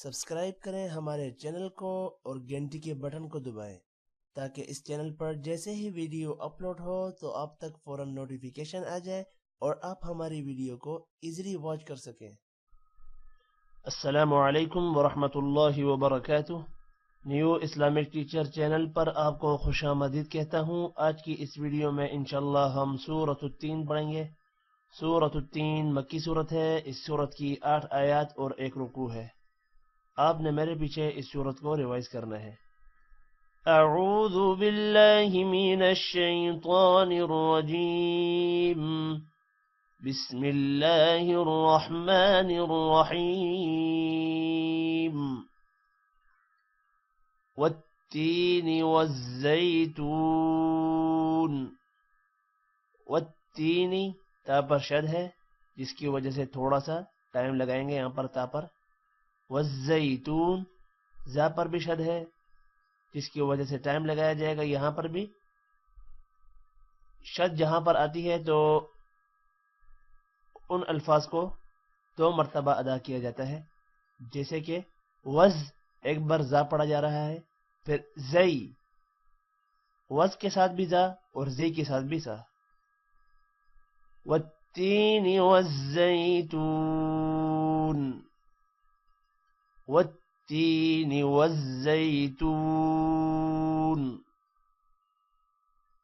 Subscribe करें हमारे channel को और घंटी के बटन को दबाएं ताकि इस चैनल पर जैसे ही वीडियो अपलोड हो तो आप तक फौरन नोटिफिकेशन आ जाए और आप हमारी वीडियो को इजीली वॉच कर सकें। अस्सलामु अलैकुम वरहमतुल्लाहि वबरकातुह। न्यू इस्लामिक टीचर चैनल पर आपको खुशामदीद कहता हूँ। आज की इस वीडियो में इंशाअल्लाह हम सूरत तीन पढ़ेंगे। सूरत तीन मक्की सूरत है। इस सूरत की 8 आयत और 1 रुकू है। आपने मेरे पीछे इस सूरत को रिवाइज करना है। अऊज़ु बिल्लाहि मिनश शैतानिर रजीम। बिस्मिल्लाहिर रहमानिर रहीम। वत्तीनि वज़्ज़ैतून। वत्तीनी ता पर शद है जिसकी वजह से थोड़ा सा टाइम लगाएंगे यहाँ पर ता पर। वज़्ज़ैतून जा पर भी शद है जिसकी वजह से टाइम लगाया जाएगा। यहाँ पर भी शद जहाँ पर आती है तो उन अल्फाज को 2 मरतबा अदा किया जाता है। जैसे कि वज़ एक बार जा पढ़ा जा रहा है, फिर ज़ई वज़ के साथ भी जा और ज़ई के साथ भी जा। वत्तीनि वज़्ज़ैतून। वत्तीनि वज़्ज़ैतून।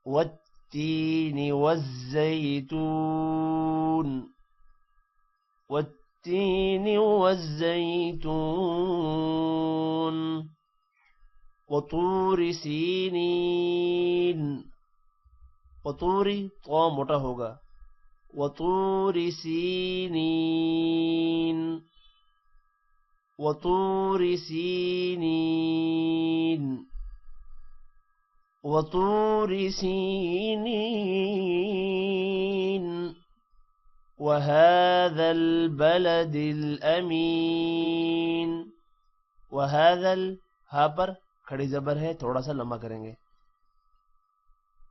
वत्तीनि वज़्ज़ैतून। वत्तीनि वज़्ज़ैतून। वतूरि सीनीन। वतूरी तो मोटा होगा। वतूरि सीनीन। वतूरि सीनीन। वतूरि सीनीन। वहाज़ल बलदिल अमीन। वहाज़ल हा पर खड़ी जबर है, थोड़ा सा लंबा करेंगे।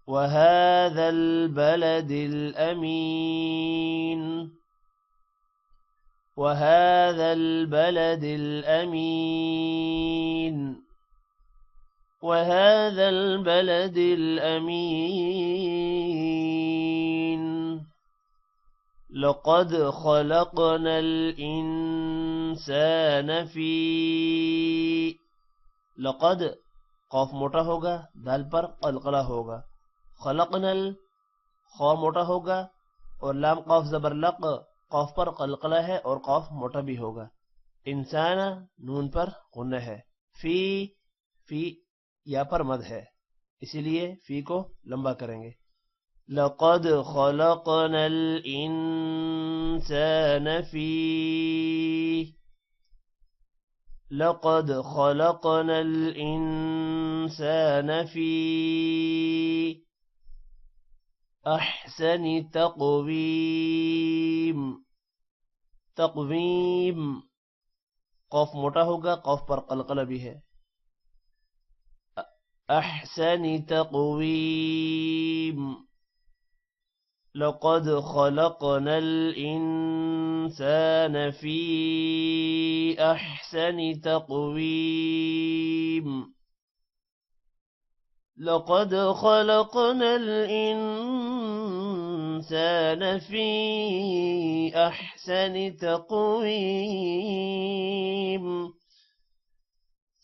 वहाज़ल बलदिल अमीन। वहाज़ल बलदिल अमीन। वहाज़ल बलदिल अमीन। लक़द ख़लक़नल इंसान फ़ी। लक़द क़ाफ मोटा होगा, दाल पर क़लक़ला होगा। ख़लक़नल ख़ा मोटा होगा और लाम क़ाफ ज़बर लक़, क़ाफ पर क़लक़ला है और क़ाफ मोटा भी होगा। इंसान नून पर गुन्ना है। फी या पर मद है, इसीलिए फी को लंबा करेंगे। लक़द ख़लक़नल इंसान फ़ी। लक़द ख़लक़नल इंसान फ़ी अहसनि तक़वीम। तक़वीम क़ाफ मोटा होगा, क़ाफ पर क़लक़ला भी है। अहसनि तक़वीम। लक़द ख़लक़नल इंसान फ़ी अहसनि तक़वीम। लक़द ख़लक़नल इंसान फ़ी अहसनि तक़वीम।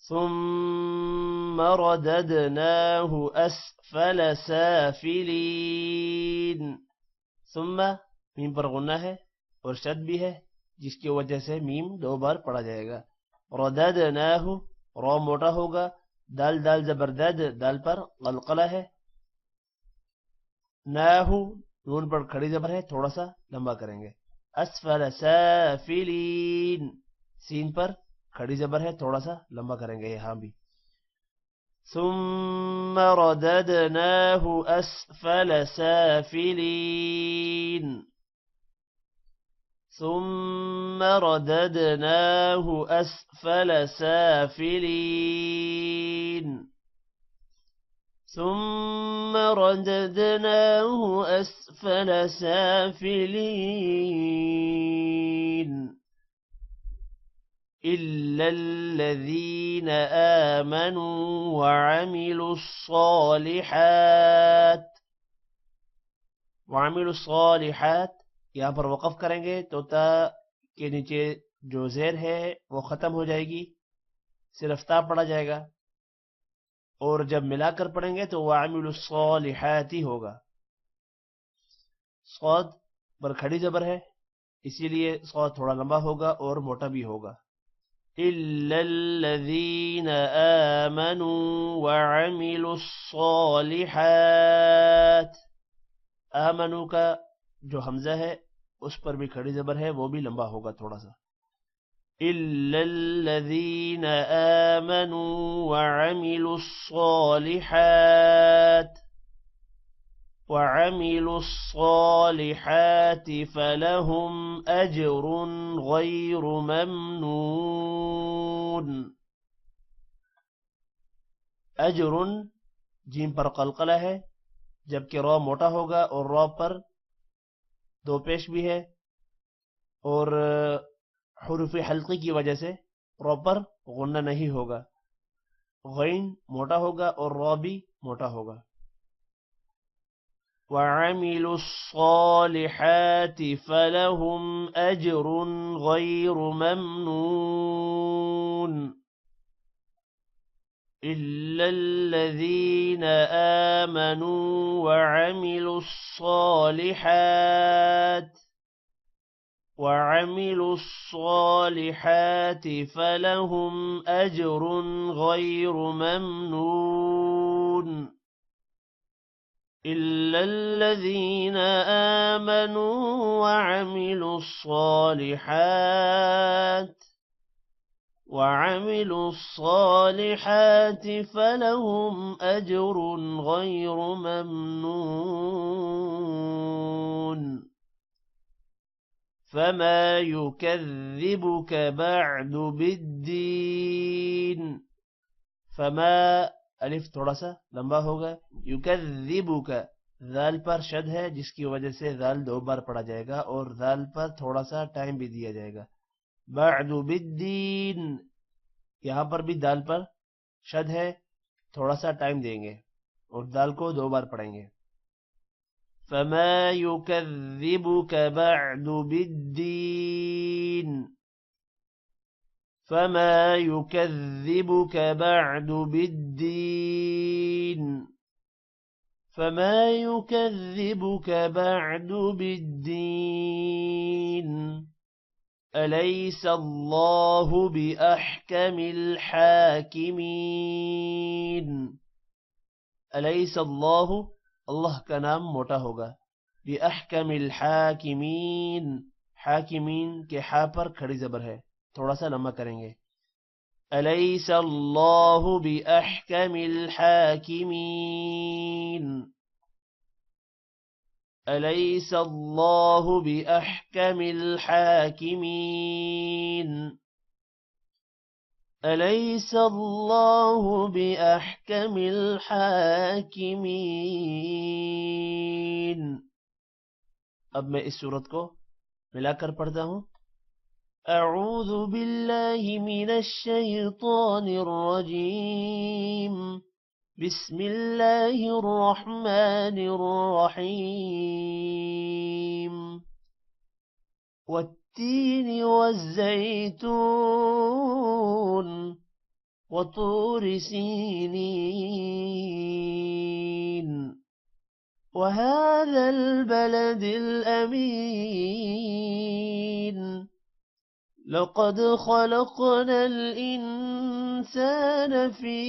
ثم رددناه أسفل سافلين। ثم मीम पर गुन्ना है और शद भी है जिसकी वजह से मीम 2 बार पढ़ा जाएगा। रददनाहु रा मोटा होगा, दाल दाल जबरदद दाल पर क़लक़ला है। नाहु नून पर खड़ी जबर है, थोड़ा सा लंबा करेंगे। अस्फल साफिलीन सीन पर खड़ी जबर है, थोड़ा सा लंबा करेंगे यहाँ भी। ثم رددناه أسفل سافلين। ثم رددناه أسفل سافلين। ثم رددناه أسفل سافلين। इल्लल्लज़ीन आमनू वअमिलुस्सालिहात। वअमिलुस्सालिहात यहाँ पर वक़फ़ करेंगे तो ता के नीचे जो ज़ेर है वो ख़त्म हो जाएगी, सिर्फ ता पढ़ा जाएगा। और जब मिलाकर पढ़ेंगे तो वअमिलुस्सालिहाती होगा। सौद पर खड़ी ज़बर है, इसीलिए सौद थोड़ा लंबा होगा और मोटा भी होगा। इल्लल्लज़ीन आमनू वअमिलुस्सालिहात। आमनू का जो हमजा है उस पर भी खड़ी ज़बर है, वो भी लंबा होगा थोड़ा सा। इल्लल्लज़ीन आमनू वअमिलुस्सालिहात फलहुम अज्रुन गैरु ममनून। अज्रुन जीम पर कलकला है, जबकि रॉ मोटा होगा और रॉ पर दो पेश भी है, और हुरूफ हल्की की वजह से रॉ पर गुन्ना नहीं होगा। गैन मोटा होगा और रॉ भी मोटा होगा। वअमिलुस्सालिहाति फलहुम अज्रुन गैरु ममनून। इल्लल्लज़ीन आमनू वअमिलुस्सालिहात फलहुम अज्रुन गैरु ममनून। इल्लल्लज़ीन आमनू वअमिलुस्सालिहात फलहुम अज्रुन गैरु ममनून। फमा युकज़्ज़िबुक बअद बिद्दीन। फमा अलिफ थोड़ा सा लंबा होगा। युकज़्ज़िबुक ज़ाल पर शद है, जिसकी वजह से ज़ाल दो बार पढ़ा जाएगा और ज़ाल पर थोड़ा सा टाइम भी दिया जाएगा। बअदु बिद्दीन यहाँ पर भी दाल पर शद है, थोड़ा सा टाइम देंगे और दाल को दो बार पढ़ेंगे। फमा युकज़्ज़िबुक बअदु बिद्दीन। फमा युकज़्ज़िबुक बअदु बिद्दीन। फमा युकज़्ज़िबुक बअदु बिद्दीन। अलैसल्लाहु बिअहकमिल हाकिमीन। अलैसल्लाहु अल्लाह का नाम मोटा होगा। बिअहकमिल हाकिमीन, हाकिमीन के हा पर खड़ी ज़बर है, थोड़ा सा लंबा करेंगे। अलैसल्लाहु बिअहकमिल हाकिमीन। अलैसल्लाहु बिअहकमिल हाकिमीन। अलैसल्लाहु बिअहकमिल हाकिमीन। अब मैं इस सूरत को मिलाकर पढ़ता हूँ। अऊज़ु बिल्लाहि मिनश शैतानिर रजीम। बिस्मिल्लाहिर रहमानिर रहीम। वत्तीनि वज़्ज़ैतून वतूर सीनीन वहाज़ल बलदिल अमीन। लक़द ख़लक़नल इंसान फ़ी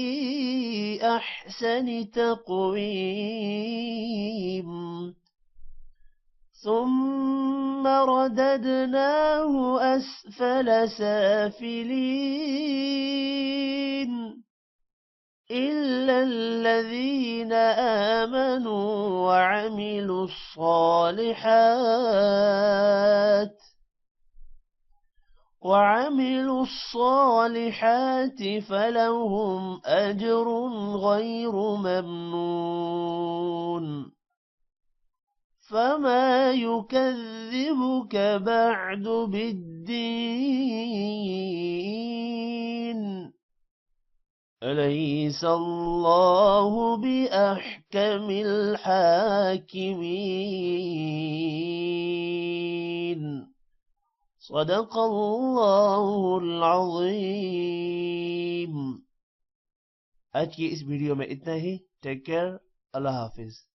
अहसनि तक़वीम। ثم رددناه أسفل سافلين إلا الذين آمنوا وعملوا الصالحات فلهم أجر غير ممنون. فما يكذبك بعد بالدين أليس الله بأحكم الحاكمين صدق الله العظيم। आज की इस वीडियो में इतना ही। Take care. अल्लाह हाफिज।